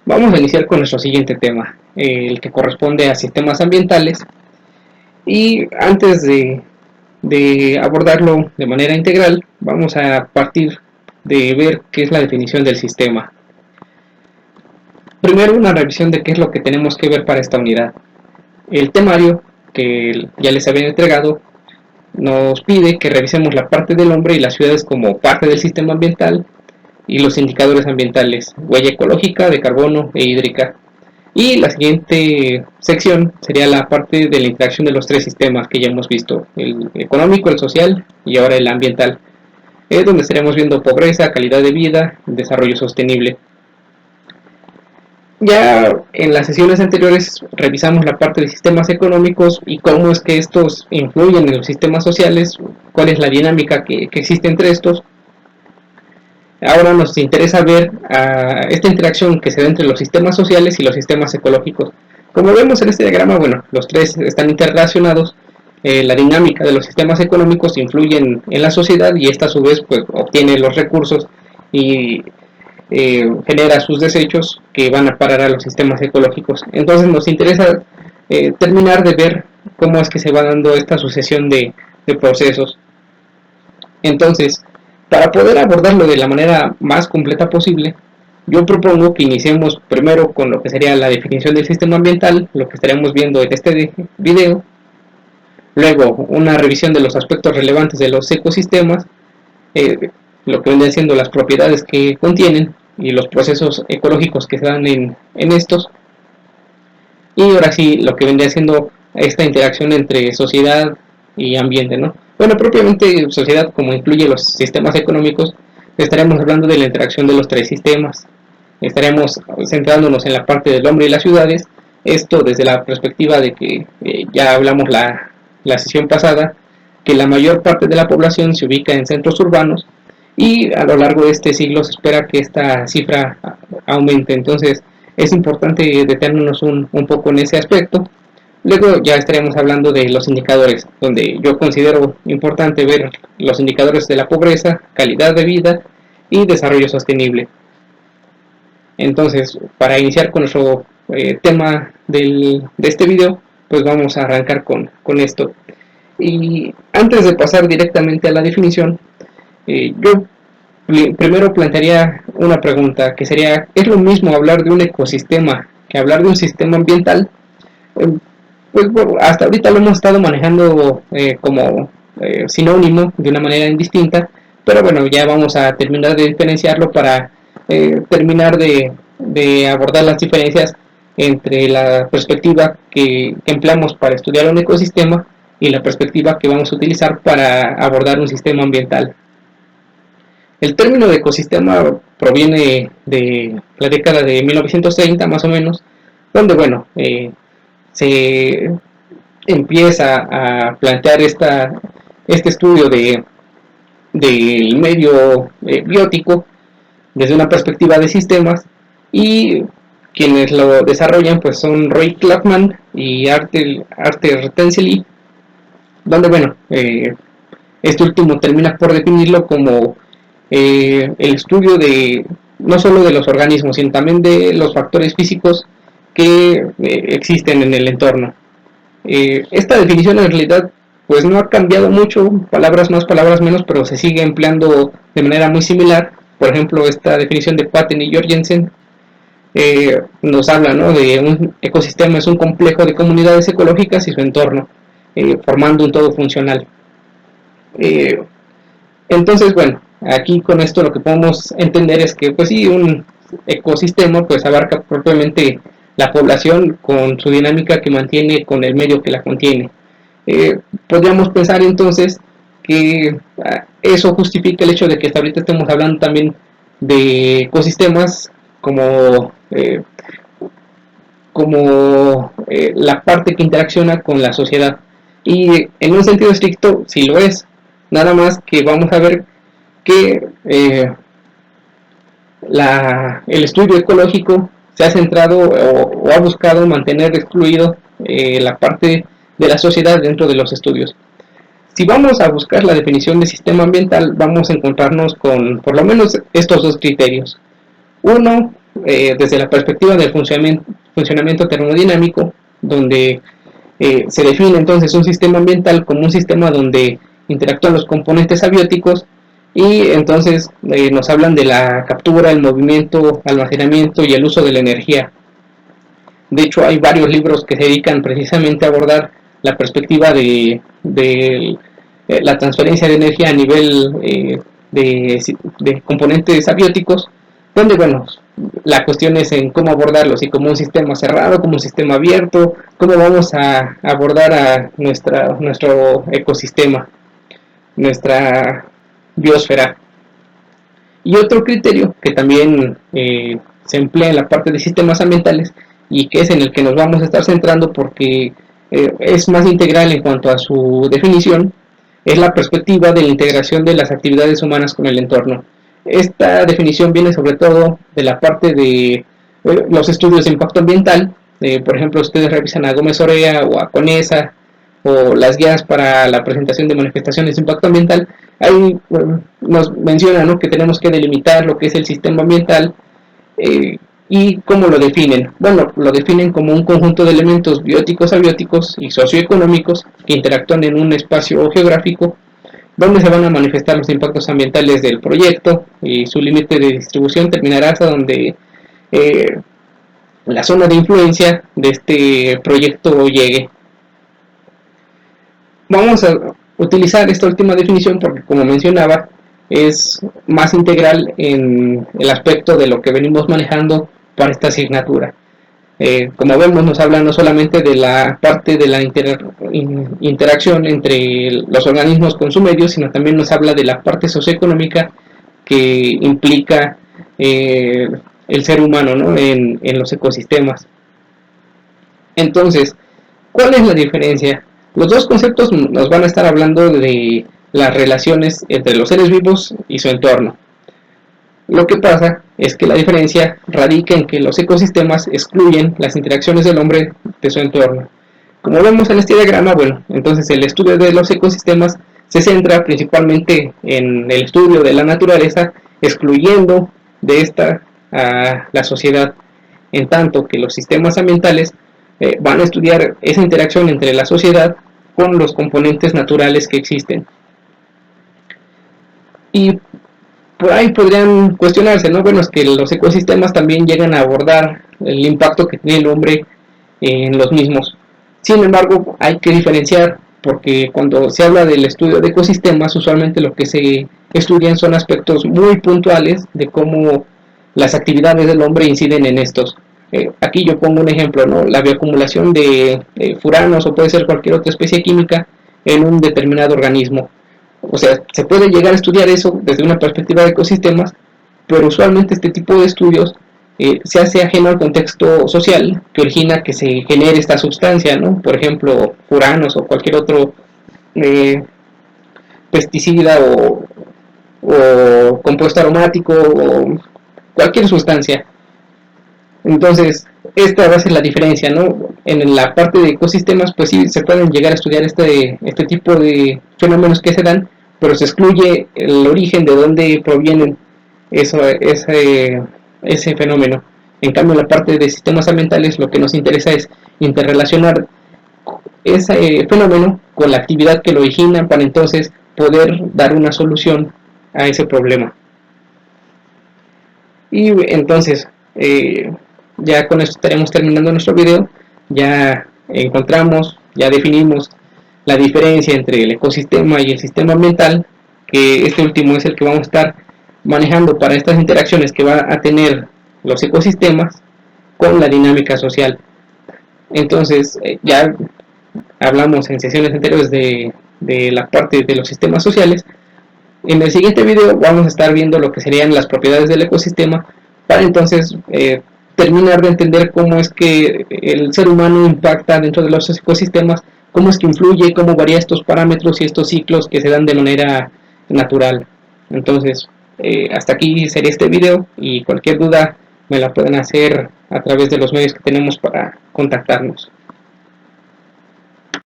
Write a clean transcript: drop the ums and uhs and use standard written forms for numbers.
Vamos a iniciar con nuestro siguiente tema, el que corresponde a sistemas ambientales. Y antes de abordarlo de manera integral, vamos a partir de ver qué es la definición del sistema. Primero, una revisión de qué es lo que tenemos que ver para esta unidad. El temario, que ya les había entregado, nos pide que revisemos la parte del hombre y las ciudades como parte del sistema ambiental y los indicadores ambientales, huella ecológica, de carbono e hídrica. Y la siguiente sección sería la parte de la interacción de los tres sistemas que ya hemos visto, el económico, el social y ahora el ambiental, donde estaremos viendo pobreza, calidad de vida, desarrollo sostenible. Ya en las sesiones anteriores revisamos la parte de sistemas económicos y cómo es que estos influyen en los sistemas sociales, cuál es la dinámica que existe entre estos. Ahora nos interesa ver esta interacción que se da entre los sistemas sociales y los sistemas ecológicos. Como vemos en este diagrama, bueno, los tres están interrelacionados. La dinámica de los sistemas económicos influye en la sociedad y esta a su vez pues, obtiene los recursos y genera sus desechos que van a parar a los sistemas ecológicos. Entonces nos interesa terminar de ver cómo es que se va dando esta sucesión de procesos. Entonces, para poder abordarlo de la manera más completa posible, yo propongo que iniciemos primero con lo que sería la definición del sistema ambiental, lo que estaremos viendo en este video, luego una revisión de los aspectos relevantes de los ecosistemas, lo que vienen siendo las propiedades que contienen y los procesos ecológicos que se dan en estos, y ahora sí lo que vendría siendo esta interacción entre sociedad y ambiente, ¿no? Bueno, propiamente sociedad, como incluye los sistemas económicos, estaremos hablando de la interacción de los tres sistemas. Estaremos centrándonos en la parte del hombre y las ciudades, esto desde la perspectiva de que ya hablamos la sesión pasada, que la mayor parte de la población se ubica en centros urbanos y a lo largo de este siglo se espera que esta cifra aumente. Entonces es importante detenernos un poco en ese aspecto. Luego ya estaremos hablando de los indicadores, donde yo considero importante ver los indicadores de la pobreza, calidad de vida y desarrollo sostenible. Entonces, para iniciar con nuestro tema de este video, pues vamos a arrancar con esto. Y antes de pasar directamente a la definición, yo primero plantearía una pregunta que sería, ¿es lo mismo hablar de un ecosistema que hablar de un sistema ambiental? Pues bueno, hasta ahorita lo hemos estado manejando como sinónimo de una manera indistinta, pero bueno, ya vamos a terminar de diferenciarlo para terminar de abordar las diferencias entre la perspectiva que empleamos para estudiar un ecosistema y la perspectiva que vamos a utilizar para abordar un sistema ambiental. El término de ecosistema proviene de la década de 1930 más o menos, donde bueno, se empieza a plantear este estudio del medio biótico desde una perspectiva de sistemas, y quienes lo desarrollan pues son Roy Klapman y Arthur Tensley, donde bueno, este último termina por definirlo como el estudio de no solo de los organismos, sino también de los factores físicos que existen en el entorno. Esta definición en realidad pues no ha cambiado mucho, palabras más, palabras menos, pero se sigue empleando de manera muy similar. Por ejemplo, esta definición de Patten y Jorgensen nos habla, ¿no?, de un ecosistema es un complejo de comunidades ecológicas y su entorno, formando un todo funcional. Entonces, bueno, aquí con esto lo que podemos entender es que, pues sí, un ecosistema pues abarca propiamente la población con su dinámica que mantiene con el medio que la contiene. Podríamos pensar entonces que eso justifica el hecho de que hasta ahorita estemos hablando también de ecosistemas como la parte que interacciona con la sociedad. Y en un sentido estricto, sí lo es. Nada más que vamos a ver que el estudio ecológico se ha centrado o ha buscado mantener excluido la parte de la sociedad dentro de los estudios. Si vamos a buscar la definición de sistema ambiental, vamos a encontrarnos con por lo menos estos dos criterios. Uno, desde la perspectiva del funcionamiento termodinámico, donde se define entonces un sistema ambiental como un sistema donde interactúan los componentes abióticos, y entonces nos hablan de la captura, el movimiento, almacenamiento y el uso de la energía. De hecho, hay varios libros que se dedican precisamente a abordar la perspectiva de la transferencia de energía a nivel de componentes abióticos, donde, bueno, la cuestión es en cómo abordarlos, si como un sistema cerrado, como un sistema abierto, cómo vamos a abordar a nuestro ecosistema, nuestra biosfera. Y otro criterio que también se emplea en la parte de sistemas ambientales, y que es en el que nos vamos a estar centrando porque es más integral en cuanto a su definición, es la perspectiva de la integración de las actividades humanas con el entorno. Esta definición viene sobre todo de la parte de los estudios de impacto ambiental. Por ejemplo, ustedes revisan a Gómez Orea o a CONESA, o las guías para la presentación de manifestaciones de impacto ambiental. Ahí nos menciona, ¿no?, que tenemos que delimitar lo que es el sistema ambiental y cómo lo definen. Bueno, lo definen como un conjunto de elementos bióticos, abióticos y socioeconómicos que interactúan en un espacio geográfico donde se van a manifestar los impactos ambientales del proyecto, y su límite de distribución terminará hasta donde la zona de influencia de este proyecto llegue. Vamos a utilizar esta última definición porque, como mencionaba, es más integral en el aspecto de lo que venimos manejando para esta asignatura. Como vemos, nos habla no solamente de la parte de la interacción entre los organismos con su medio, sino también nos habla de la parte socioeconómica que implica el ser humano, ¿no?, en los ecosistemas. Entonces, ¿cuál es la diferencia? Los dos conceptos nos van a estar hablando de las relaciones entre los seres vivos y su entorno. Lo que pasa es que la diferencia radica en que los ecosistemas excluyen las interacciones del hombre de su entorno. Como vemos en este diagrama, bueno, entonces el estudio de los ecosistemas se centra principalmente en el estudio de la naturaleza, excluyendo de esta a la sociedad, en tanto que los sistemas ambientales van a estudiar esa interacción entre la sociedad con los componentes naturales que existen. Y por ahí podrían cuestionarse, ¿no? Bueno, es que los ecosistemas también llegan a abordar el impacto que tiene el hombre en los mismos. Sin embargo, hay que diferenciar, porque cuando se habla del estudio de ecosistemas, usualmente lo que se estudian son aspectos muy puntuales de cómo las actividades del hombre inciden en estos. Aquí yo pongo un ejemplo, ¿no? La bioacumulación de furanos, o puede ser cualquier otra especie química, en un determinado organismo. O sea, se puede llegar a estudiar eso desde una perspectiva de ecosistemas, pero usualmente este tipo de estudios se hace ajeno al contexto social que origina que se genere esta sustancia, ¿no? Por ejemplo, furanos o cualquier otro pesticida o compuesto aromático o cualquier sustancia. Entonces, esta va a ser la diferencia, ¿no? En la parte de ecosistemas, pues sí, se pueden llegar a estudiar este tipo de fenómenos que se dan, pero se excluye el origen de dónde provienen ese fenómeno. En cambio, en la parte de sistemas ambientales, lo que nos interesa es interrelacionar ese fenómeno con la actividad que lo origina, para entonces poder dar una solución a ese problema. Y entonces, ya con esto estaremos terminando nuestro video. Ya encontramos, ya definimos la diferencia entre el ecosistema y el sistema ambiental, que este último es el que vamos a estar manejando para estas interacciones que va a tener los ecosistemas con la dinámica social. Entonces, ya hablamos en sesiones anteriores de la parte de los sistemas sociales. En el siguiente video vamos a estar viendo lo que serían las propiedades del ecosistema, para entonces terminar de entender cómo es que el ser humano impacta dentro de los ecosistemas, cómo es que influye, cómo varía estos parámetros y estos ciclos que se dan de manera natural. Entonces, hasta aquí sería este video, y cualquier duda me la pueden hacer a través de los medios que tenemos para contactarnos.